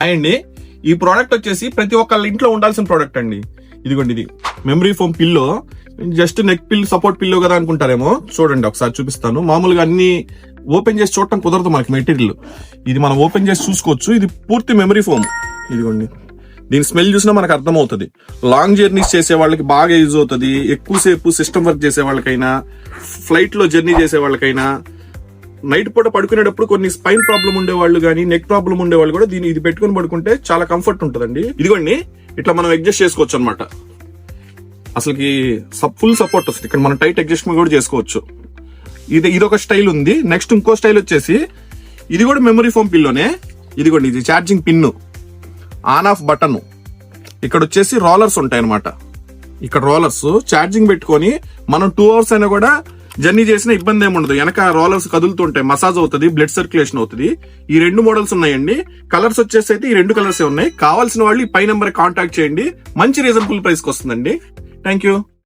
అండి ఈ ప్రోడక్ట్ వచ్చేసి ప్రతి ఒక్కళ్ళ ఇంట్లో ఉండాల్సిన ప్రోడక్ట్ అండి. ఇదిగోండి, ఇది memory foam pillow. Just neck పిల్ సపోర్ట్ పిల్లో కదా అనుకుంటారేమో, చూడండి ఒకసారి చూపిస్తాను. మామూలుగా అన్ని ఓపెన్ చేసి చూడటం కుదరదు మనకి మెటీరియల్. ఇది మనం ఓపెన్ చేసి చూసుకోవచ్చు. ఇది పూర్తి మెమరీ ఫోమ్. ఇదిగోండి, దీని స్మెల్ చూసినా మనకు అర్థమవుతుంది. లాంగ్ జర్నీస్ చేసే వాళ్ళకి బాగా యూజ్ అవుతుంది. ఎక్కువసేపు సిస్టమ్ వర్క్ చేసే వాళ్ళకైనా, ఫ్లైట్ లో జర్నీ చేసే వాళ్ళకైనా, నైట్ పూట పడుకునేటప్పుడు కొన్ని స్పైన్ ప్రాబ్లం ఉండేవాళ్ళు కానీ, నెక్ ప్రాబ్లం ఉండేవాళ్ళు కూడా ఇది పెట్టుకుని పడుకుంటే చాలా కంఫర్ట్ ఉంటుందండి. ఇదిగోండి, ఇట్లా మనం అడ్జస్ట్ చేసుకోవచ్చు అనమాట. అసలుకి ఫుల్ సపోర్ట్ వస్తుంది. ఇక్కడ మనం టైట్ అడ్జస్ట్మెంట్ కూడా చేసుకోవచ్చు. ఇదొక స్టైల్ ఉంది. నెక్స్ట్ ఇంకో స్టైల్ వచ్చేసి ఇది కూడా మెమరీ ఫోమ్ పిల్లోనే. ఇదిగోండి, ఇది charging pin, on off button. ఇక్కడ వచ్చేసి రోలర్స్ ఉంటాయి అనమాట. ఇక్కడ రోలర్స్ ఛార్జింగ్ పెట్టుకొని మనం 2 hours అయినా కూడా జర్నీ చేసిన ఇబ్బంది ఏమి ఉండదు. వెనక రోలర్స్ కదులుతుంటాయి, మసాజ్ అవుతుంది, బ్లడ్ సర్క్యులేషన్ అవుతుంది. ఈ 2 మోడల్స్ ఉన్నాయండి. కలర్స్ వచ్చేసి అయితే ఈ 2 కలర్స్ ఉన్నాయి. కావాల్సిన వాళ్ళు ఈ పై నెంబర్ కాంటాక్ట్ చేయండి. మంచి రీజనబుల్ ప్రైస్ కి వస్తుందండి. Thank you.